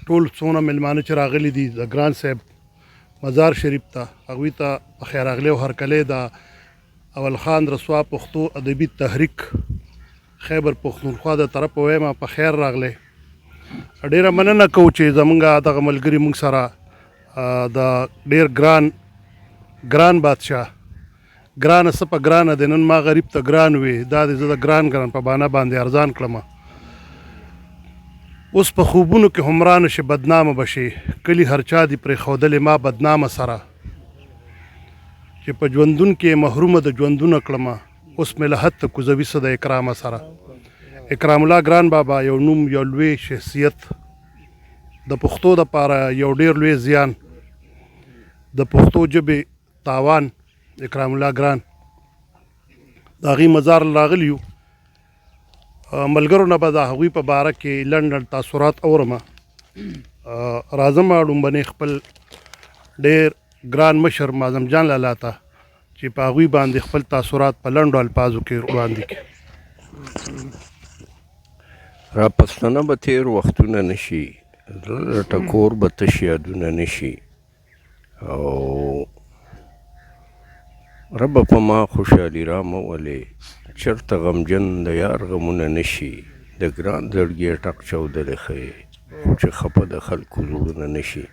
ټول څونه میلمانه چې راغلي دي د ګران صاحب مزار شریف ته هغوی ته په خیر راغلی او هرکلی د اول خان رسوا پښتو ادبي تحریک خیبر پښتونخوا د طرفه وایم په خیر راغلی. ډېره مننه کوو چې زمونږ دغه ملګري موږ سره د ډېر ګران بادشاه ګرانه څه په ګرانه دی، نن ما غریب ته ګران وي، دا دی زه د ګران په بانه باندې ارزان کړم. اوس په خوبونو کې همرانه شي بدنامه به شي، کلي هر چا دي پرېښودلې ما بدنامه سره، چې په ژوندون کې محرومه د ژوندونه کړمه، اوس مې له حد ته کوزوي څه د اکرامه سره. اکرام الله ګران بابا یو نوم، یو لوی شخصیت، د پښتو دپاره یو ډېر لوی زیان، د پښتو ژبې تاوان. اکرام الله ګران د هغوی مزار راغلي یو، ملګرو نه به د هغوی په باره کې لنډ تاثرات اورم. راځم لومبنې خپل ډېر ګران مشر معظم جان لالا ته چې په هغوی باندې خپل تاثرات په لنډو الفاظو کې وړاندې کړي. راپسلنه به تېر وختونه نه شي، زړه ټکور به تش یادونه نه شي، او ربه په ما خوشحالي رامولې چېرته غمجن د یار غمونه نه شي، د ګران زړګي ټک چاودلی ښه خو چې خفه د خلکو زړونه نه شي.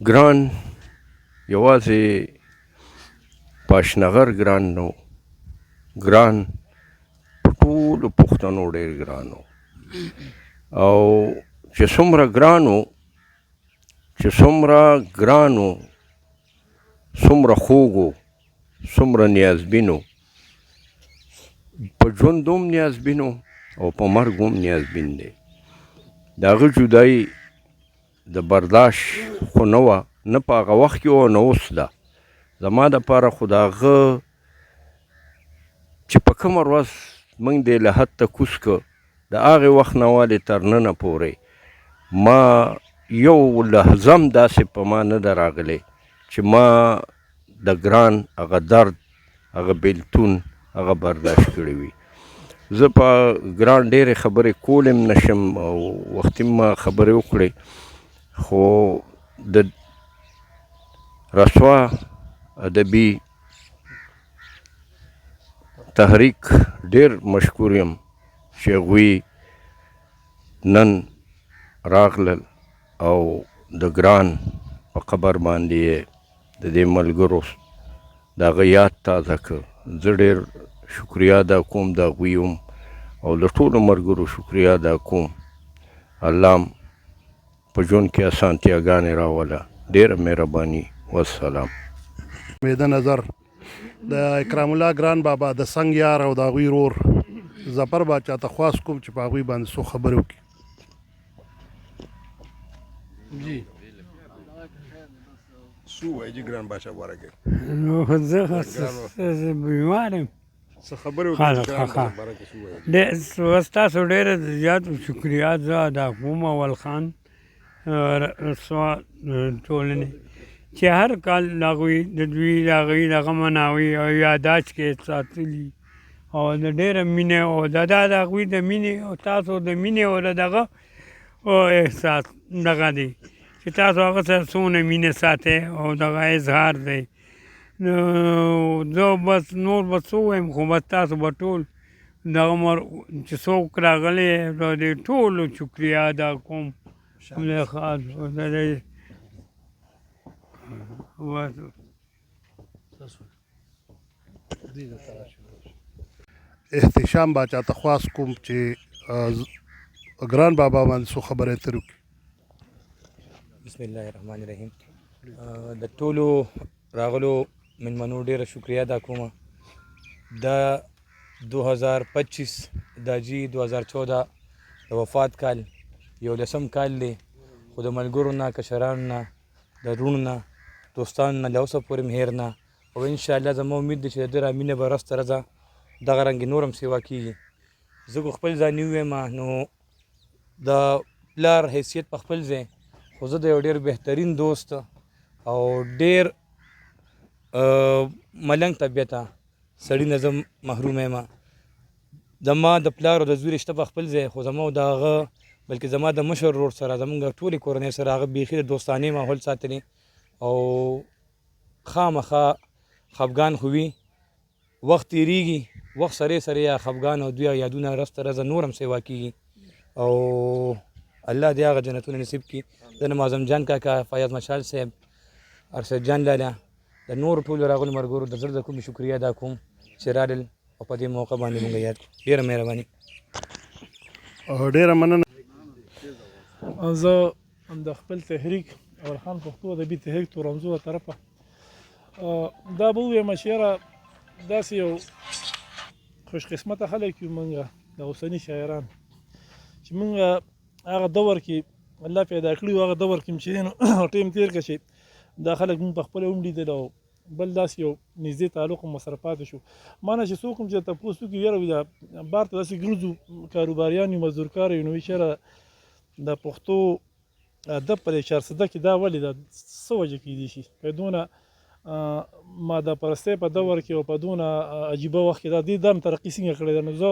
ګران یوازې پاشنغر ګران نه و، ګران په ټولو پښتنو ډېر ګران و، او چې څومره ګران و څومره خوږ و، څومره نیازبین و، په ژوند هم نیازبین و او په مرګ هم نیازبین دی. د هغه جدایي د برداشت خو نه وه، نه په هغه وخت کې وه نه اوس ده. زما دپاره خو د هغه چې په کومه ورځ موږ دې له حد ته کوز که، د هغې وخت نه والې تر ننه پورې ما یو لحظه هم داسې په ما نه ده راغلی چې ما د ګران هغه درد، هغه بیلتون هغه برداشت کړی وي. زه په ګران ډېرې خبرې کولی هم نشم او وختي ما خبرې وکړې، خو د رسوا ادبي تحریک ډېر مشکور یم چې هغوی نن راغلل او د ګران په قبر باندې د دې ملګرو د هغه یاد تازه کړ. زه ډېر شکریه ادا کوم د هغوی هم او د ټولو ملګرو شکریه ادا کوم. الله په ژوند کې اسانتیاګانې راوله. ډېره مهرباني، والسلام. میده نظر د اکرام الله ګران بابا د څنګ یار او د هغوی رور ظفر باچا ته خواست کوم چې په هغوی باندې څو خبرې وکړي. جی څه وایي جي ګران بادشاه غوره کوي؟ نو زه بیمار یم، څه خبرې وکړي ګران بادشاه غوره کوي؟ څه وایي؟ ستاسو ډېره زیات شکریه زه ادا کوم اول خان رسوا ټولنې چې هر کال د هغوی د دوی د هغوی دغه مناوي او یاداشت کې ساتلي، او د ډېره مینې او د هغوی د مینې او تاسو د مینې او د دغه احساس دغه دی چې تاسو هغه سره څومره مینه ساتئ او دغه اظهار دی. نو زه بس نور به څه ووایم، خو بس تاسو به ټول دغه چې څوک راغلی د دې ټولو شکریه ادا کوم. احتشام باچا ته خواست کوم چې ګران بابا باندې څو خبرې اترې وکړي. بسم الله الرحمن الرحیم. د ټولو راغلو مېلمنو ډېره شکریه ادا کوم. دا 2025 د جي 2014 د وفات کال 11 کال دی، خو د ملګرو نه، کشرانو نه، د وروڼو نه، دوستانو نه له اوسه پورې مې هېر نه، او انشاءالله زما امید دی چې د ده را مینه به ورځ تر ورځه دغه رنګې نور هم سیوا کېږي. زه خو خپل ځاني ووایم، نو د پلار حیثیت په خپل ځای، خو زه د یو ډېر بهترین دوست او ډېر ملنګ طبیعته سړي نه زه محروم یم. زما د پلار او د زوی رشته په خپل ځای، خو زما او د هغه بلکې زما د مشر ورور سره زمونږ ټولې کورنۍ سره هغه بیخي د دوستانې ماحول ساتلی او خامخا خفګان خو وي وخت تېرېږي وخت سره سره یا خفګان او دوی یادونه ورځ تر ورځه نور هم سیوا کېږي او الله دې هغه جنتونه نصیب کړي د نظام جان کاکا فیاض مشال صاحب ارشد جان لالا د نورو ټولو راغلو ملګرو د زړه د کومې شکریه ادا کوم چې راغلل او په دې موقع باندې مونږ یاد کړو. ډېره مهرباني. ډیره مننه. زه د خپل تحریک اولخان پښتو ادبي تحریک تورنزو له طرفه دا به ووایم چې یاره داسې یو خوش قسمته خلک یو موږ د اوسني شاعران چې موږ هغه دور کې الله پیدا کړي و هغه دور کې چې ټیم تېر کړه چې دا خلک موږ په خپله هم لیدل او بل داسې یو نږدې تعلق هم ورسره پاتې شو. ما نه چې څوک هم چې تپوس وکړي یاره وي دا بار ته داسې ګرځو کاروباریان یو مزدورکار یو نو وایي چې یاره د پښتو ادب په دې چارسده کې دا ولې دا څه وجه کیدی شي په دونه ماده پرستۍ په دور کې او په دونه عجیبه وخت کې دا دې دم ترقي څنګه کړې ده. نو زه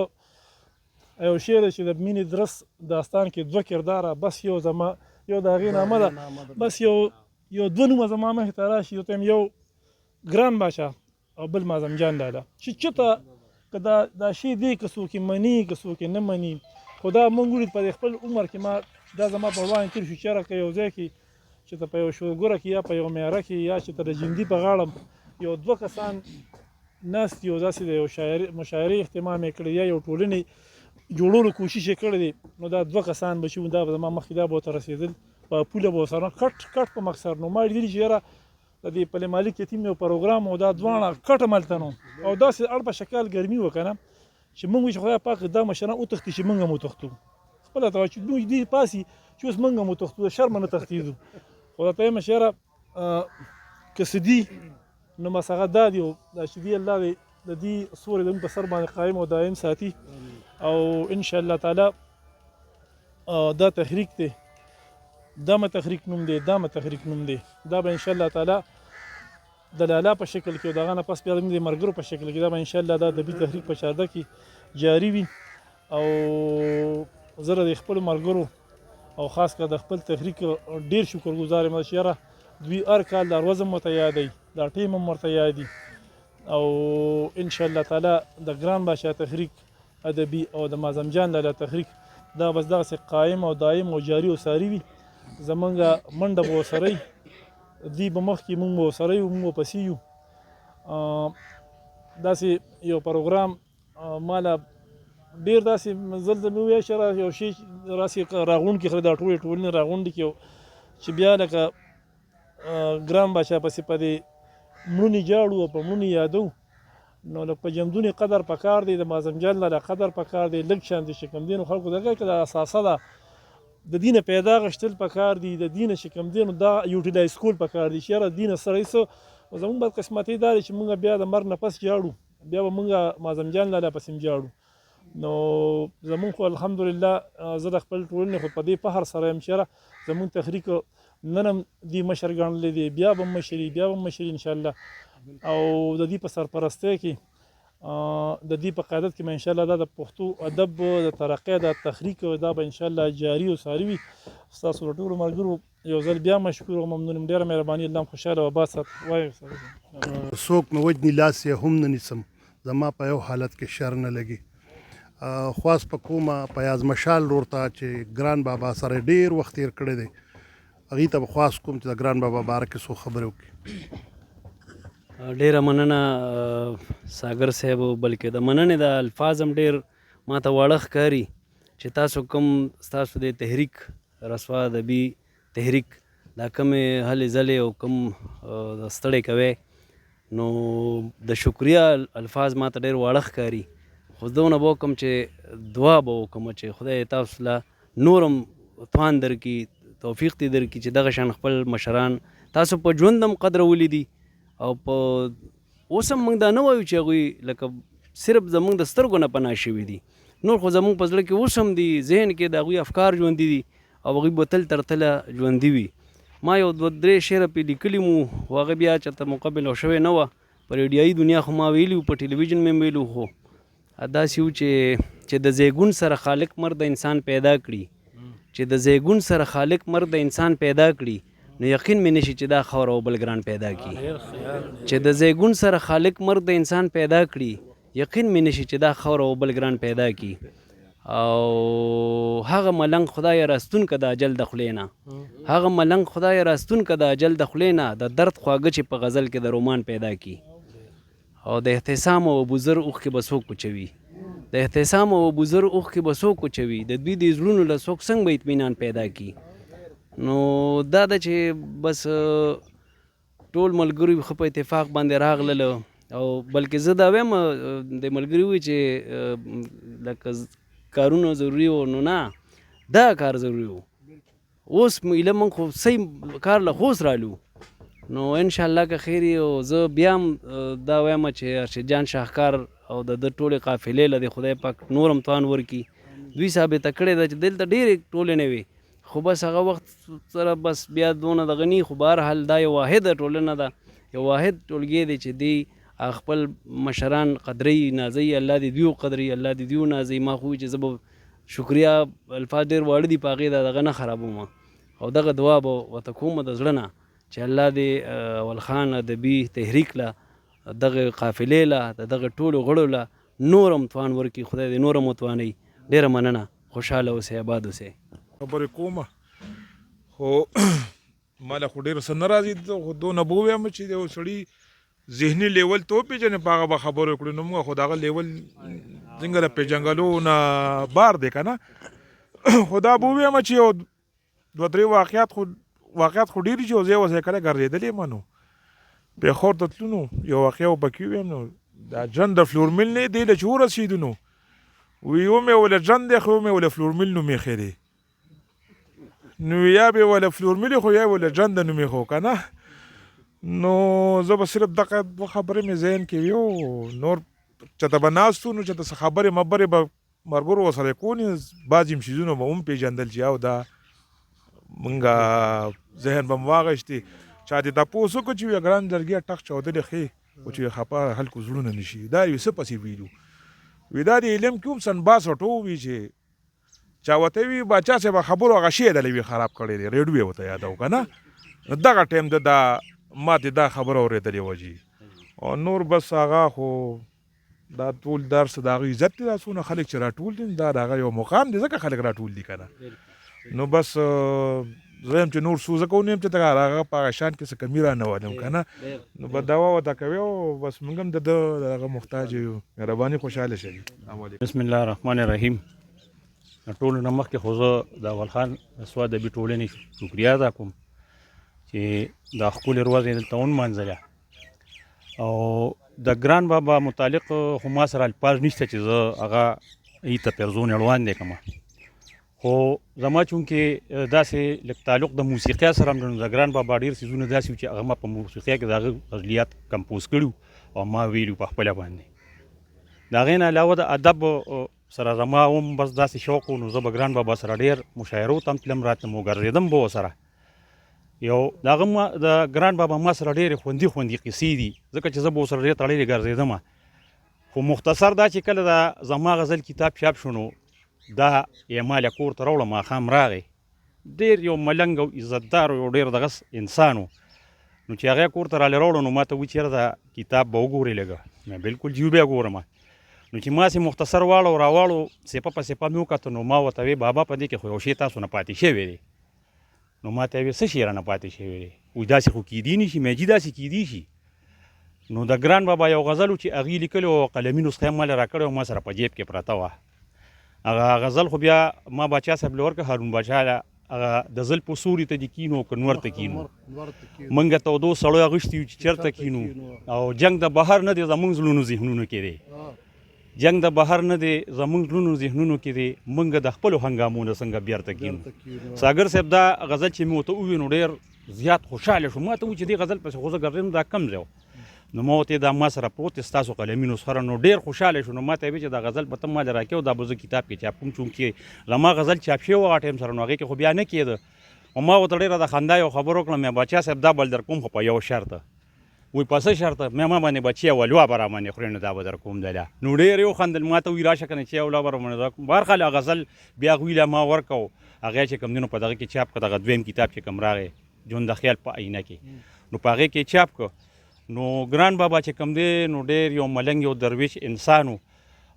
یو شعر چې د مینې درس داستان کې دوه کرداره بس یو زما یو د هغې نامه ده بس یو دوه نومه زما مخې ته راشي یو ته یو ګران باچا او بل مازم جان لاله چې چېرته که دا شی دی که څوک یې مني که څوک یې نه مني خو دا مونږ ولید په خپل عمر کې ما دا زما په وړاندې تېر شو چېرته که یو ځای کې چې ته په یو شورګوره کې یا په یو معیاره کې یا چې ته د جندي په غاړه یو دوه کسان ناست یو داسې د یو مشاعرې اهتمام یې کړی یا یو ټولنې جوړولو کوشش یې کړی دی نو دا دوه کسان به چې دا به زما مخکې دا به ورته رسېدل په پوله به ورسره کټ په مقصر نو ما لیدلي چې یاره د دې پل مالک یتیم یو پروګرام او دا دواړه کټ هملته نو او داسې اړ په شکال ګرمي وه که نه چې مونږ وایي چې خدای پاک دا مشران وتښتي چې مونږ هم وتښتو خپله ته چې دوی دې پاسي چې اوس مونږ هم وتښتو د شرمه نه تښتېدو خو درته وایم چې یاره که څه دي نو مسغه دا دي دا چې دي الله دې د دې سورې زموږ په سر باندې قایم او دایم ساتي او انشاءالله تعالی دا تحریک دی دا مې تحریک نوم دی دا مې تحریک نوم دی دا به انشاءالله تعالی د لالا په شکل کې او د هغه نه پس بیا زموږ د ملګرو په شکل کې دا به انشاءالله دا ادبي تحریک په چارده کې جاري وي او زه د خپلو ملګرو او خاص کر د خپل تحریک ډېر شکرګزار یم چې یاره دوی هر کال دا ورځ هم ورته یادوي دا ټیم هم ورته یادي او انشاءالله تعالی د ګران بادشاه تحریک ادبي او د مازم جان لالا تحریک دا بس دغسې قایم او دایم او جاري او ساري وي زمونږ منډه به ورسره وي دوی به مخکې مونږ به ورسره یو مونږ به پسې یو داسې یو پروګرام ماله ډېر داسې زلزله مې وویل چې یو شی راسې راغونډ کړي دا ټولې ټولنې راغونډې کړي چې بیا لکه ګران بادشاه پسې په دې مړونې جاړو او په مړونې یادو نو په جمدونې قدر پکار دی د مازم جان لاله قدر پکار دی لږ شان دي چې کوم دي نو خلکو دغه کې دا اساسه ده د دینه پیدا غشتل پکار دي د دینه چې کوم دي نو دا یوټیلایز کول پکار دي چې یاره دینه سره یې څه زموږ بدقسمتي دا دی چې مونږ بیا د مرګ نه پس جاړو بیا به مونږ مازم جان لاله پسې هم جاړو نو زمونږ خو الحمدلله زه د خپل ټولنې خو په دې فخر سره یم چې یاره زمونږ تحریک نن هم دې مشر ګڼلی دی بیا به هم مشري بیا به هم مشري انشاءالله او د دې په سرپرستۍ کې د دې په قیادت کې به انشاءالله دا د پښتو ادب د ترقۍ د تحریک دا به انشاءالله جاري او ساري وي ستاسو له ټولو ملګرو یو ځل بیا مشکور او ممنون یم ډېره مهرباني الله هم خوشحاله او آباد سات وایي څوک مې وجني لاس یې هم نه نیسم زما په یو حالت کې شر نه لګي خواست په کومه پیاز مشال ورور ته چې ګران بابا سره ډېر وخت تېر کړی دی هغې ته به خواست کوم چې د ګران بابا باره کې څو خبرې وکړي. ډیره مننه ساګر صاحب بلکې د مننې د الفاظ هم ډېر ماته واړه ښکاري چې تاسو کوم ستاسو د تحریک رسوا ادبي تحریک دا کومې هلې ځلې او کوم ستړی کوئ نو د شکریه الفاظ ماته ډېر واړه ښکاري خو دونه به وکړم چې دعا به وکړم چې خدای تاسو له نور هم توان درکړي توفیق دې درکړي چې دغه شان خپل مشران تاسو په ژوند هم قدرولي دي او په اوس هم موږ دا نه وایو چې هغوی لکه صرف زموږ د سترګو نه پناه شوي دي نور خو زموږ په زړه کې اوس هم دي ذهن کې د هغوی افکار ژوندي دي او هغوی به تل تر تله ژوندي وي. ما یو دوه درې شعره پرې لیکلي مو خو هغه بیا چېرته مقبل شوی نه وه په ریډیایي دنیا خو ما ویلي وو په ټلویزیون مې ویلو خو داسې و چې د زیږون سره خالق مرد انسان پیدا کړي چې د زیږون سره خالق مرګ د انسان پیدا کړي نو یقین مې نشي چې دا خاوره او بل ګران پیدا کړي چې د زیږون سره خالق مرګ د انسان پیدا کړي یقین مې نشي چې دا خاوره او بل ګران پیدا کړي او هغه ملنګ خدای راستون که د اجل د خولې نه هغه ملنګ خدای راستون که د اجل د خولې نه د درد خواږه چې په غزل کې د رومان پیدا کی او د احتسام او ابوذر اوښکې به څوک کوچوي د احتسام او ابوذر اوښکې به څوک کوچوي د دوی د زړونو له څوک څنګه به اطمینان پیدا کی نو دا ده چې بس ټول ملګري ښه په اتفاق باندې راغلل او بلکې زه دا وایم د ملګري وي چې لکه کارونه ضروري و نو نه دا کار ضروري و اوس ایله موږ خو صحیح کار له خوست رالو نو انشاءالله که خیر او زه بیا هم دا وایم چې ارشد جان شاهکار او د ټولې قافلې له د خدای پاک نور هم توان ورکړي دوی ثابته کړې ده چې دلته ډېرې ټولې نه وي خو بس هغه وخت سره بس بیا دونه دغه نی خو بهرحال دا یو واحده ټولنه ده یو واحد ټولګی دی چې دی خپل مشران قدري نازي الله دې دیو قدري الله دې دیو نازي ما خو چې زه به شکریا الفاظ ډېر واړه دي په هغې دغه نه خرابوم او دغه دعا به ورته کوم د زړه نه چې الله دې اول خان ادبي تحریک له دغه قافلې له د دغه ټولو غړو له نور هم توان ورکړي خدای دې نور هم وتوانوي ډېره مننه خوشحاله اوسئ آباد اوسئ خبرې کومه خو ماله خو ډېر څه نه راځي خو دونه به ووایم چې یو سړي ذهني لیول ته وپېژنې په هغه به خبرې وکړو نو موږ خو د هغه لیول څنګه د پېژنګلو نه بار دی که نه خو دا به ووایم چې یو دوه درې واقعات خو ډېر دي چې یو ځای وځای کله ګرځېدلی یم نو پېښور ته تلو نو یو واقعه به پکې ووایم نو دا جن د فلورمیل نه دی له چې ورسېدو نو وی ومې وله جن دی خو ومې وله فلورمیل نوم یې دی نو یا به وله فلورمیل خو یا وله جن د نوم یې خو که نه نو زه به صرف دغه دوه خبرې مې ذهن کې وي نور چېرته به ناست وو نو چېرته څه خبرې مبرې به ملګرو ورسره کونې بعضې څیزونه به هم پېژندل چې او دا مونږ ذهن به م واغېستې چا دې تپوس وکړو چې ویې ګران جرګې ټک چاودلې ښې خو چې خفه خلکو زړونه نه شي دا یې څه پسې ویلو وی دا د علم کې هم سنباس ورته ووي چې چا ورته وي باچا صاحب خبرو هغه شی دله وي خراب کړی دی ریډیو یې ورته یادو که نه دغه ټایم د دا ما ته دا خبره اورېدلې وه جي او نور بس هغه خو دا ټول درس د هغه عزت دی دا څونه خلک چې راټول دي دا د هغه یو مقام دی ځکه خلک راټول دي که نه نو بس زه یم چې نور څه زه کوم یم چې دغه هغه په هغه شان کې څه کمي رانه ولم که نه نو به دوا ورته کوي او بس موږ هم د ده هغه محتاج یو مهرباني خوشحاله شي بسم الله الرحمن الرحیم ټولو نه مخکې خو زه د اول خان رسوا ادبي ټولنې شکریا ادا کوم چې دا ښکلې ورځ یې دلته ونمانځله او د ګران بابا متعلق خو ما سره الفاظ نشته چې زه هغه هغې ته پیرزون اړوان دی کړم خو زما چونکې داسې لږ تعلق د موسیقیا سره هم د ګران بابا ډېر څیزونه داسې وو چې هغه ما په موسیقیا کې د هغه غزلیات کمپوز کړي او ما ویلي په خپله باندې د هغې نه علاوه د ادب سره زما هم بس داسې شوق و نو زه به ګران بابا سره ډېر مشاعرو ته هم تلم راتلم او ګرځېدم به ورسره یو د هغه د ګران بابا ما سره ډېرې خوندي قصې دي ځکه چې زه به ورسره ډېر تړلې ګرځېدم خو مختصر دا چې کله د زما غزل کتاب چاپ شو نو دا یې ما له کور ته راوړه ماښام راغی ډېر یو ملنګ او عزتدار او ډېر دغه انسان و نو چې هغه کور ته راله راوړه نو ما ته وویل چې یاره دا کتاب به وګورې لږه ما بلکل جیو بیا ګورم نو چې ما سې مختصر واړو راواړو سیپه په سیپه مې وکتو نو ما ورته وی بابا په دې کې خو یو شی تاسو نه پاتې شوی دی نو ما ته وی څه شی رانه پاتې شوی دی وایي داسې خو کیدی نه شي میجي داسې کیدی شي نو د ګران بابا یو غزل و چې هغې لیکلی و قلمي نسخه یې ما له راکړې وه ما سره په جیب کې پرته وه هغه غزل خو بیا ما باچا صاحب له ورکړه هارون باچا له هغه د زل په سوري ته دې کینو که نور ته کینو موږ تودو سړو اغوښتي یو چې چېرته کینو او جنګ د بهر نه دی زموږ زړونو ذهنونو کې دی جنګ د بهر نه دی زموږ زړونو ذهنونو کې دی موږ د خپلو هنګامو نه څنګه بیرته کینو ساګر صاحب دا غزل چې مې ورته وویل نو ډېر زیات خوشحاله شو ما ته وویل چې دې غزل پسې خو زه ګرځېدم دا کم ځای نو ما ورته دا ما سره پروت دی ستاسو قلمي نسخه نو ډېر خوشحاله شو نو ما ته یې ویل چې دا غزل به ته ما له راکړې او دا به زه کتاب کې چاپ کوم چونکې زما غزل چاپ شوی و هغه ټایم سره نو هغې کې خو بیا نه کېده او ما ورته ډېره د خندا یو خبره وکړم مې باچا صاحب دا بل در کوم خو په یو شرطه وی په څه شرطه مې ما باندې به چې ولوا به را باندې خورې نو دا به در کوم دله نو ډېر یې وخندل ما ته وایي راشه که نه چې ولا به را باندې در کوم بهرحال هغه غزل بیا هغوی له ما ورکړ هغه چې کوم دی نو په دغه کې چاپ کړه دغه دویم کتاب چې کوم راغی ژوند د خیال په آینه کې نو په هغې کې چاپ کړه نو ګران بابا چې کوم دی نو ډېر یو ملنګ یو درویش انسان و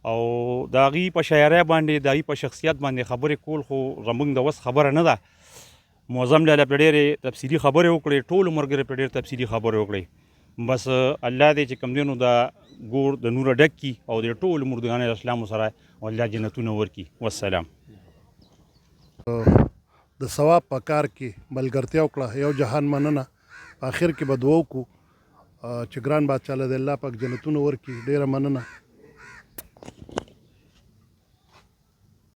او د هغې په شاعرۍ باندې د هغې په شخصیت باندې خبرې کول خو زموږ د وس خبره نه ده معظم لاله پرې ډېرې تفصیلي خبرې وکړې ټولو ملګرو پرې ډېر تفصیلي خبرې وکړې بس الله دې چې کوم دی نو د ګور د نوره ډک کي او د ټولو مردګانو اسلامو سره الله جنتونه ورکړي والسلام د ثواب په کار کې ملګرتیا وکړه یو جهان مننه په آخر کې به دعا وکړو چې ګران بادشاه له د الله پاک جنتونه ورکړي ډېره مننه